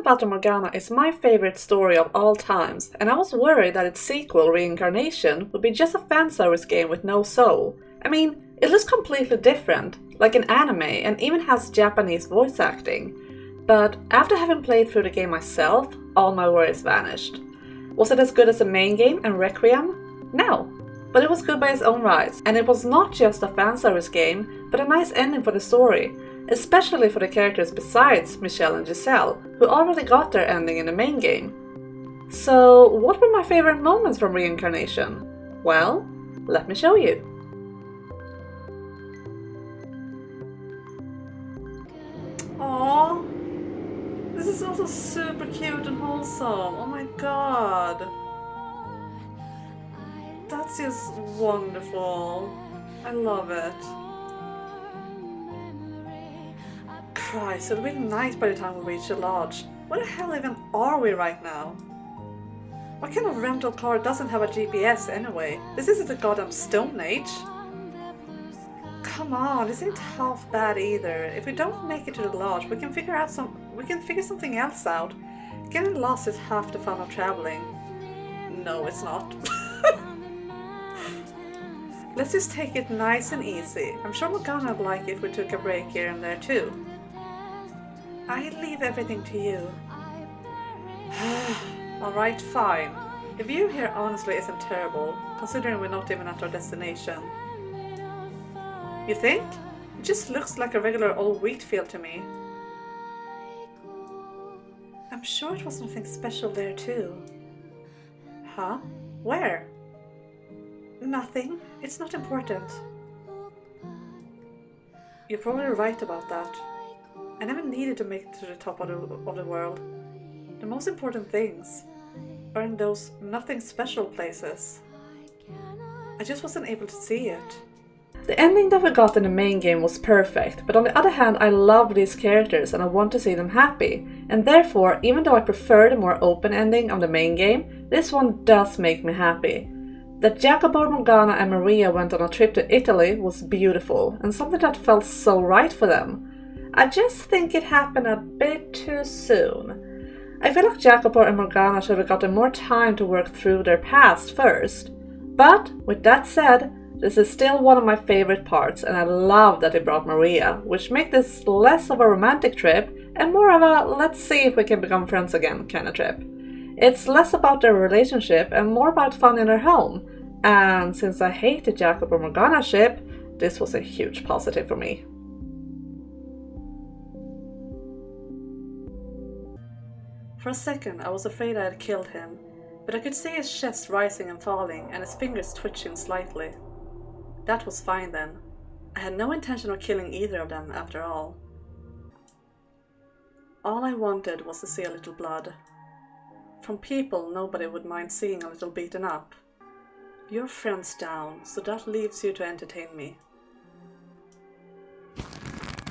Fata Morgana is my favorite story of all times, and I was worried that its sequel, Reincarnation, would be just a fanservice game with no soul. I mean, it looks completely different, like an anime, and even has Japanese voice acting. But after having played through the game myself, all my worries vanished. Was it as good as the main game and Requiem? No, but it was good by its own rights, and it was not just a fanservice game, but a nice ending for the story, especially for the characters besides Michelle and Giselle, who already got their ending in the main game. So, what were my favorite moments from Reincarnation? Well, let me show you. Aww, this is also super cute and wholesome. Oh my god. That's just wonderful. I love it. Christ, it'll be night by the time we reach the lodge. Where the hell even are we right now? What kind of rental car doesn't have a GPS anyway? This isn't the goddamn Stone Age. Come on, this ain't half bad either. If we don't make it to the lodge, we can figure something else out. Getting lost is half the fun of traveling. No, it's not. Let's just take it nice and easy. I'm sure Morgana would like if we took a break here and there too. I leave everything to you. Alright, fine. The view here honestly isn't terrible, considering we're not even at our destination. You think? It just looks like a regular old wheat field to me. I'm sure it was nothing special there too. Huh? Where? Nothing. It's not important. You're probably right about that. I never needed to make it to the top of the world. The most important things are in those nothing special places. I just wasn't able to see it. The ending that we got in the main game was perfect, but on the other hand I love these characters and I want to see them happy. And therefore, even though I prefer the more open ending of the main game, this one does make me happy. That Jacopo, Morgana and Maria went on a trip to Italy was beautiful, and something that felt so right for them. I just think it happened a bit too soon. I feel like Jacopo and Morgana should have gotten more time to work through their past first. But, with that said, this is still one of my favorite parts, and I love that they brought Maria, which makes this less of a romantic trip and more of a let's see if we can become friends again kind of trip. It's less about their relationship and more about fun in their home, and since I hate the Jacopo Morgana ship, this was a huge positive for me. For a second I was afraid I had killed him, but I could see his chest rising and falling and his fingers twitching slightly. That was fine then. I had no intention of killing either of them after all. All I wanted was to see a little blood. From people nobody would mind seeing a little beaten up. Your friend's down, so that leaves you to entertain me.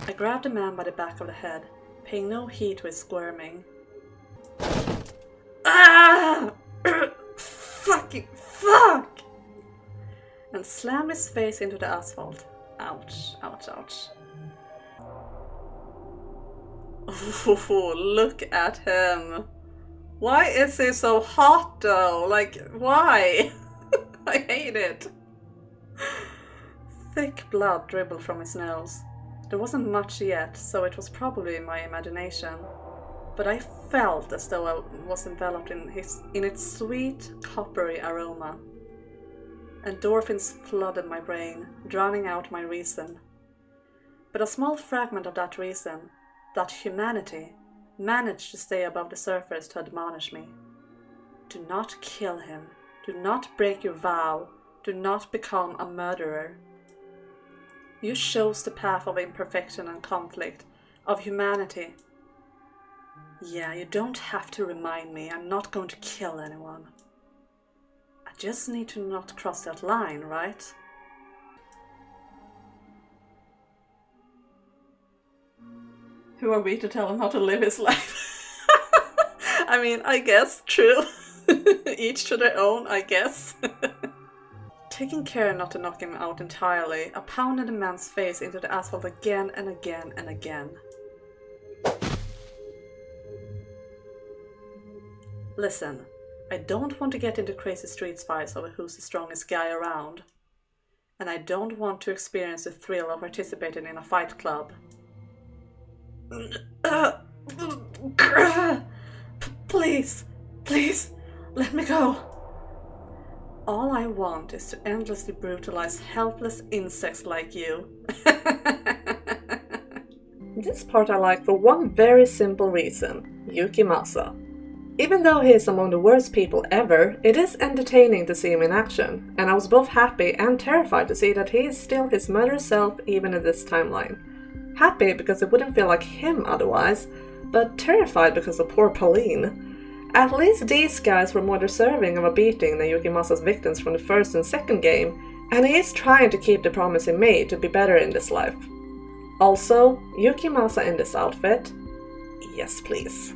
I grabbed the man by the back of the head, paying no heed to his squirming. Ah! Fucking fuck! And slammed his face into the asphalt. Ouch, ouch, ouch. Oh, look at him. Why is he so hot though? Like, why? I hate it. Thick blood dribbled from his nose. There wasn't much yet, so it was probably my imagination. But I felt as though I was enveloped in its sweet, coppery aroma. Endorphins flooded my brain, drowning out my reason. But a small fragment of that reason, that humanity, managed to stay above the surface to admonish me. Do not kill him. Do not break your vow. Do not become a murderer. You chose the path of imperfection and conflict, of humanity. Yeah, you don't have to remind me. I'm not going to kill anyone. I just need to not cross that line, right? Who are we to tell him how to live his life? I mean, I guess, true. Each to their own, I guess. Taking care not to knock him out entirely, I pounded the man's face into the asphalt again and again and again. Listen, I don't want to get into crazy streets fights over who's the strongest guy around. And I don't want to experience the thrill of participating in a fight club. Please, let me go. All I want is to endlessly brutalize helpless insects like you. This part I like for one very simple reason: Yukimasa. Even though he is among the worst people ever, it is entertaining to see him in action, and I was both happy and terrified to see that he is still his murderer self even in this timeline. Happy because it wouldn't feel like him otherwise, but terrified because of poor Pauline. At least these guys were more deserving of a beating than Yukimasa's victims from the first and second game, and he is trying to keep the promise he made to be better in this life. Also, Yukimasa in this outfit? Yes, please.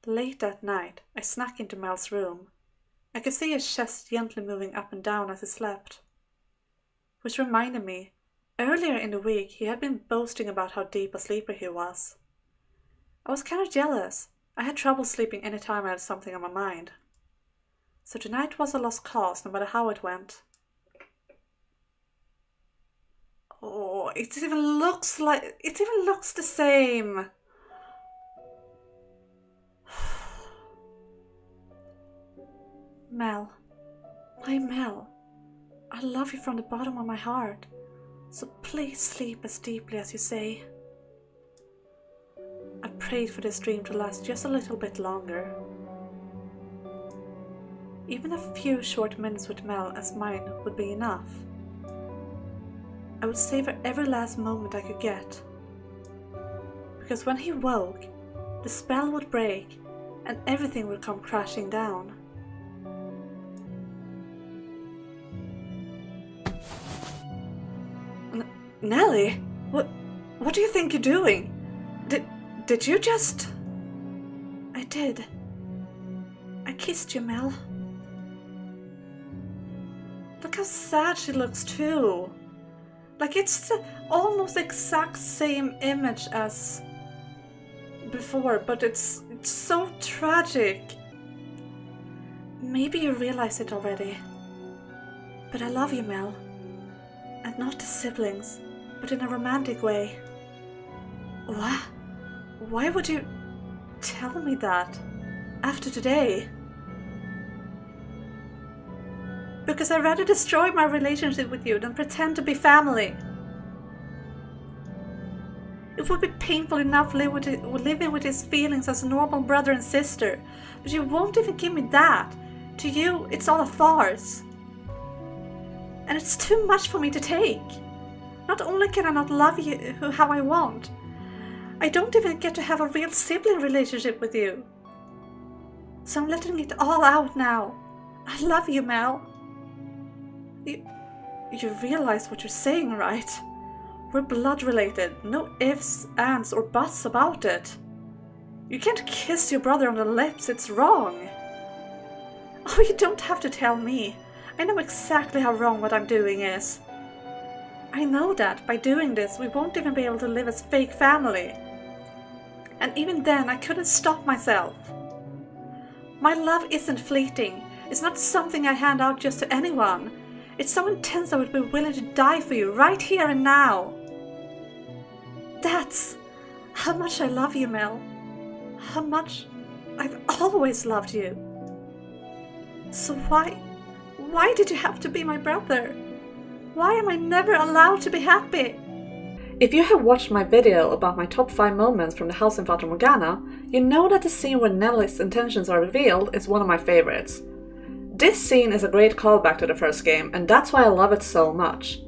Late that night, I snuck into Mel's room. I could see his chest gently moving up and down as he slept. Which reminded me, earlier in the week he had been boasting about how deep a sleeper he was. I was kind of jealous. I had trouble sleeping any time I had something on my mind. So tonight was a lost cause, no matter how it went. Oh, it even looks the same. Mel, my Mel, I love you from the bottom of my heart, so please sleep as deeply as you say. I prayed for this dream to last just a little bit longer. Even a few short minutes with Mel as mine would be enough. I would savor every last moment I could get. Because when he woke, the spell would break and everything would come crashing down. Nelly, what do you think you're doing? Did you just... I did. I kissed you, Mel. Look how sad she looks too. Like it's the almost exact same image as before, but it's so tragic. Maybe you realize it already. But I love you, Mel. And not as siblings, but in a romantic way. What? Why would you tell me that after today? Because I'd rather destroy my relationship with you than pretend to be family. It would be painful enough living with his feelings as a normal brother and sister, but you won't even give me that. To you, it's all a farce. And it's too much for me to take. Not only can I not love you how I want, I don't even get to have a real sibling relationship with you. So I'm letting it all out now. I love you, Mel. You realize what you're saying, right? We're blood related. No ifs, ands, or buts about it. You can't kiss your brother on the lips. It's wrong. Oh, you don't have to tell me. I know exactly how wrong what I'm doing is. I know that by doing this, we won't even be able to live as fake family. And even then, I couldn't stop myself. My love isn't fleeting. It's not something I hand out just to anyone. It's so intense I would be willing to die for you right here and now. That's how much I love you, Mel. How much I've always loved you. So why did you have to be my brother? Why am I never allowed to be happy? If you have watched my video about my top 5 moments from the house in Fata Morgana, you know that the scene where Nelly's intentions are revealed is one of my favorites. This scene is a great callback to the first game, and that's why I love it so much.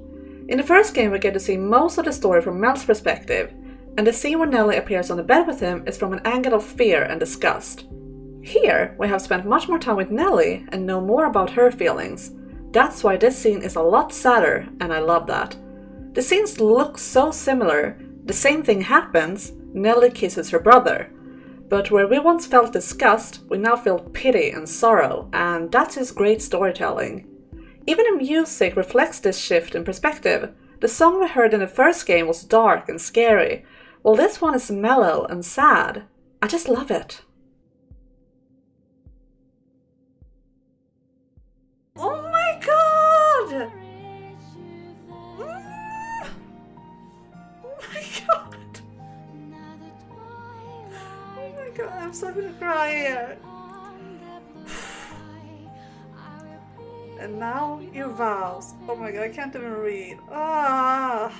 In the first game we get to see most of the story from Mel's perspective, and the scene where Nelly appears on the bed with him is from an angle of fear and disgust. Here, we have spent much more time with Nelly and know more about her feelings. That's why this scene is a lot sadder, and I love that. The scenes look so similar. The same thing happens, Nelly kisses her brother. But where we once felt disgust, we now feel pity and sorrow, and that's his great storytelling. Even the music reflects this shift in perspective. The song we heard in the first game was dark and scary, Well, this one is mellow and sad. I just love it. Oh my god! Oh my god! Oh my god, I'm so gonna cry here. And now your vows. Oh my god, I can't even read. Ah,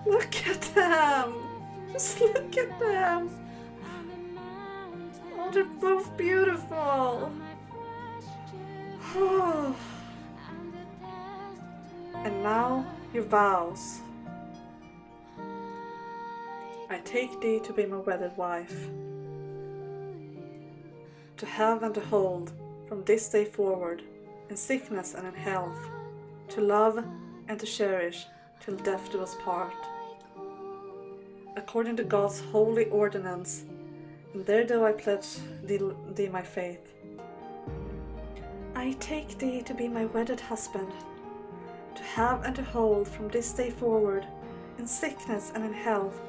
look at them. Just look at them. Oh, they're both beautiful. Oh. And now your vows. I take thee to be my wedded wife, to have and to hold from this day forward, in sickness and in health, to love and to cherish till death do us part, according to God's holy ordinance, and theredo I pledge thee my faith. I take thee to be my wedded husband, to have and to hold from this day forward, in sickness and in health,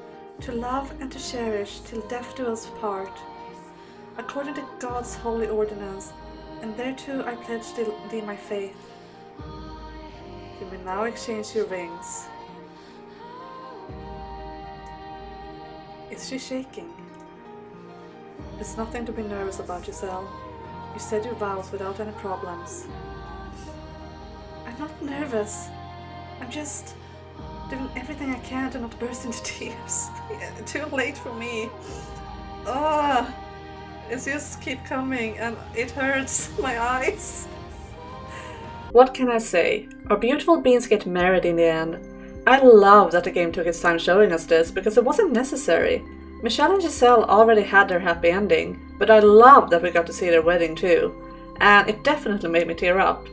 to love and to cherish till death do us part, according to God's holy ordinance, and thereto I pledge thee my faith. You may now exchange your rings. Is she shaking? There's nothing to be nervous about, Giselle. You said your vows without any problems. I'm not nervous. I'm just doing everything I can to not burst into tears. Too late for me. Ah, it just keep coming and it hurts my eyes. What can I say? Our beautiful beings get married in the end. I love that the game took its time showing us this because it wasn't necessary. Michelle and Giselle already had their happy ending, but I love that we got to see their wedding too. And it definitely made me tear up.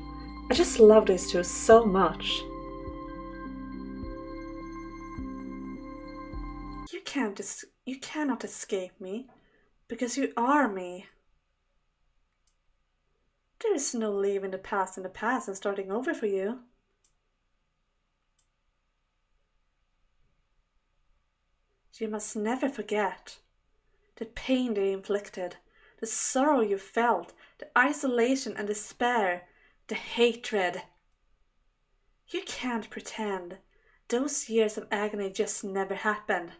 I just love these two so much. You cannot escape me, because you are me. There is no leaving the past in the past and starting over for you. You must never forget the pain they inflicted, the sorrow you felt, the isolation and despair, the hatred. You can't pretend those years of agony just never happened.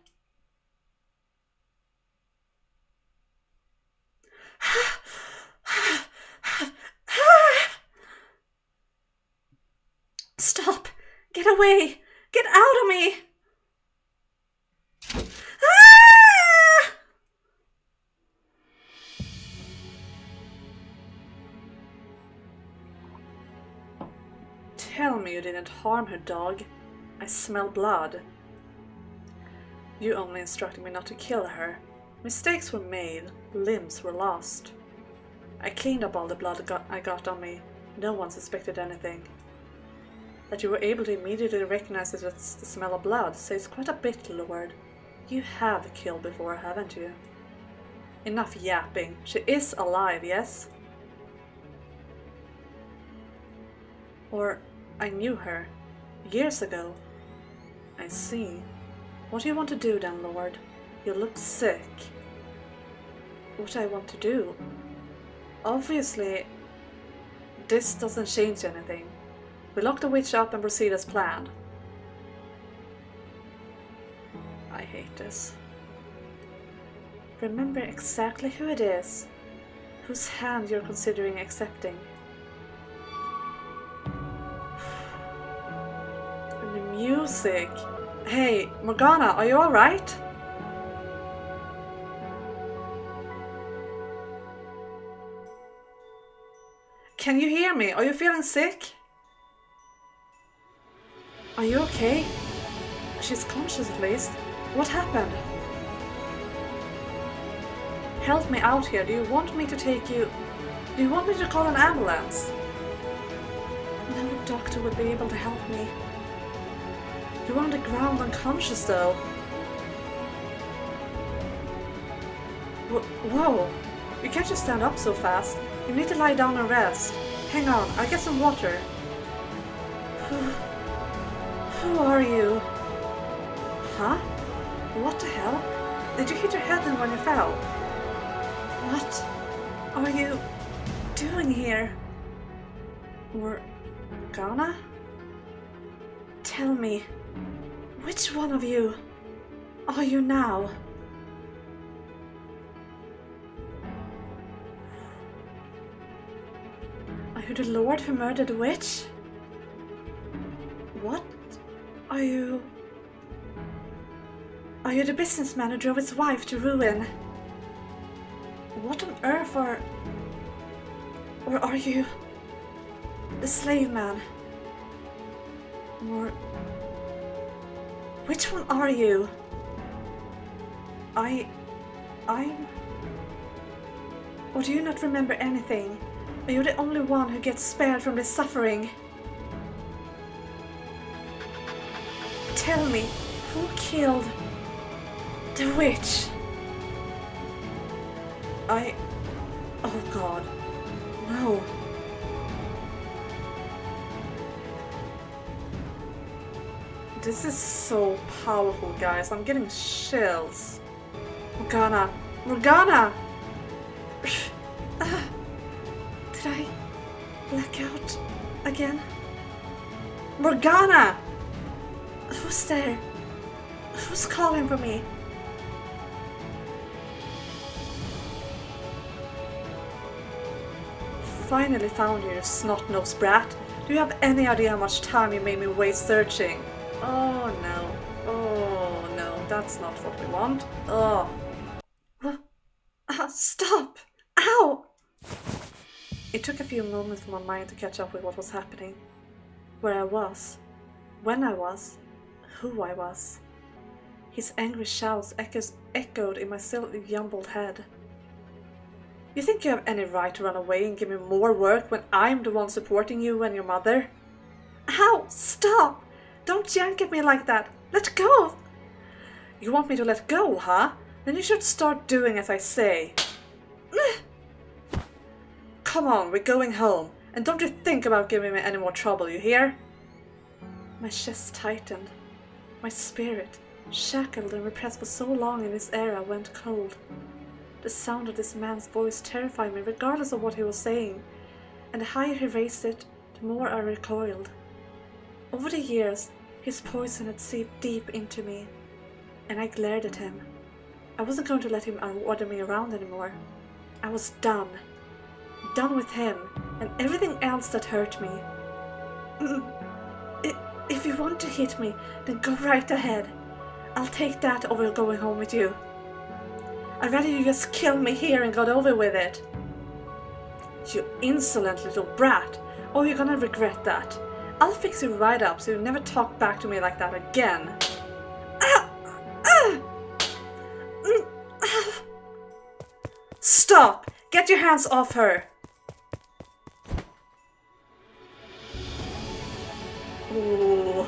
Stop! Get away! Get out of me! Tell me you didn't harm her, dog. I smell blood. You only instructed me not to kill her. Mistakes were made, limbs were lost. I cleaned up all the blood I got on me. No one suspected anything. That you were able to immediately recognize it as the smell of blood says quite a bit, Lord. You have killed before, haven't you? Enough yapping. She is alive, yes? Or I knew her years ago. I see. What do you want to do then, Lord? You look sick. What I want to do? Obviously, this doesn't change anything. We lock the witch up and proceed as planned. I hate this. Remember exactly who it is, whose hand you're considering accepting. And the music. Hey, Morgana, are you alright? Can you hear me? Are you feeling sick? Are you okay? She's conscious at least. What happened? Help me out here. Do you want me to take you? Do you want me to call an ambulance? No doctor would be able to help me. You're on the ground unconscious though. Whoa! You can't just stand up so fast. You need to lie down and rest. Hang on, I'll get some water. Who are you? Huh? What the hell? Did you hit your head in when you fell? What are you doing here? Morgana? Tell me, which one of you are you now? Are you the lord who murdered the witch? What are you? Are you the businessman who drove his wife to ruin? What on earth or are you the slave man? Or which one are you? I'm... Or do you not remember anything? Are you the only one who gets spared from this suffering? Tell me, who killed the witch? Oh God, no. This is so powerful, guys. I'm getting chills. Morgana! Morgana! Did I black out again? Morgana! Who's there? Who's calling for me? Finally found you, snot-nosed brat. Do you have any idea how much time you made me waste searching? Oh no. Oh no, that's not what we want. Oh. Stop! Ow! It took a few moments for my mind to catch up with what was happening. Where I was. When I was. Who I was. His angry shouts echoed in my still jumbled head. You think you have any right to run away and give me more work when I'm the one supporting you and your mother? Ow! Stop! Don't yank at me like that! Let go! You want me to let go, huh? Then you should start doing as I say. Come on, we're going home. And don't you think about giving me any more trouble, you hear? My chest tightened. My spirit, shackled and repressed for so long in this era, went cold. The sound of this man's voice terrified me regardless of what he was saying, and the higher he raised it, the more I recoiled. Over the years, his poison had seeped deep into me, and I glared at him. I wasn't going to let him order me around anymore. I was done. Done with him, and everything else that hurt me. If you want to hit me, then go right ahead. I'll take that over going home with you. I'd rather you just kill me here and got over with it. You insolent little brat. Oh, you're gonna regret that. I'll fix you right up so you never talk back to me like that again. Stop! Get your hands off her! Ooh.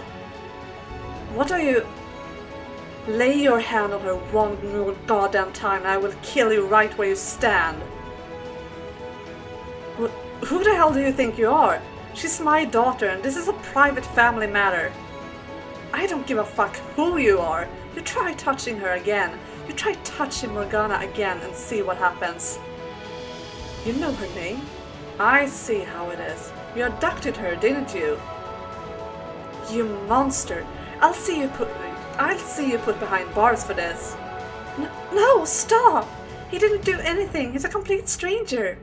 What are you... Lay your hand on her one more goddamn time and I will kill you right where you stand. Who the hell do you think you are? She's my daughter and this is a private family matter. I don't give a fuck who you are. You try touching her again. You try touching Morgana again and see what happens. You know her name? I see how it is. You abducted her, didn't you? You monster. I'll see you put behind bars for this. No, stop! He didn't do anything. He's a complete stranger.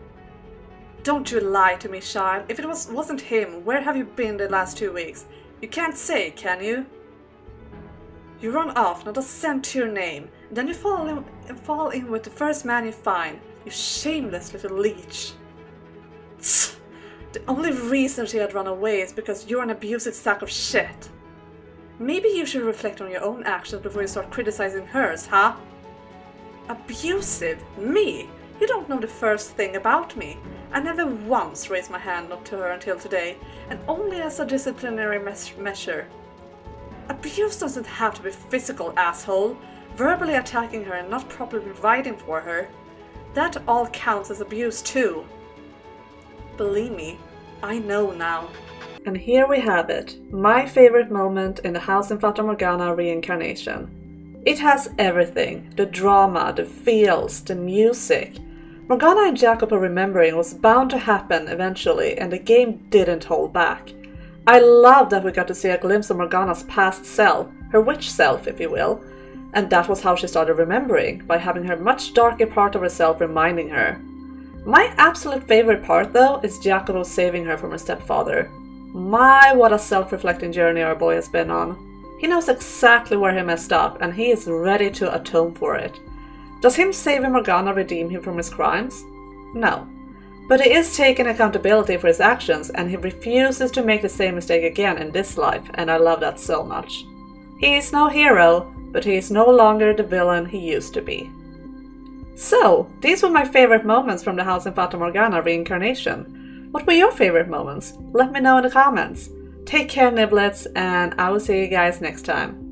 Don't you lie to me, child. If it wasn't him, where have you been the last 2 weeks? You can't say, can you? You run off, not a cent to your name, and then you fall in with the first man you find. You shameless little leech. Tsk. The only reason she had run away is because you're an abusive sack of shit. Maybe you should reflect on your own actions before you start criticizing hers, huh? Abusive? Me? You don't know the first thing about me. I never once raised my hand up to her until today, and only as a disciplinary measure. Abuse doesn't have to be physical, asshole. Verbally attacking her and not properly providing for her. That all counts as abuse too. Believe me, I know now. And here we have it, my favorite moment in the House in Fata Morgana Reincarnation. It has everything: the drama, the feels, the music. Morgana and Jacopo remembering was bound to happen eventually, and the game didn't hold back. I love that we got to see a glimpse of Morgana's past self, her witch self if you will, and that was how she started remembering, by having her much darker part of herself reminding her. My absolute favorite part though is Jacopo saving her from her stepfather. My, what a self-reflecting journey our boy has been on. He knows exactly where he messed up and he is ready to atone for it. Does him saving Morgana redeem him from his crimes? No. But he is taking accountability for his actions and he refuses to make the same mistake again in this life, and I love that so much. He is no hero, but he is no longer the villain he used to be. So, these were my favorite moments from the house in Fata Morgana Reincarnation. What were your favorite moments? Let me know in the comments. Take care, Niblets, and I will see you guys next time.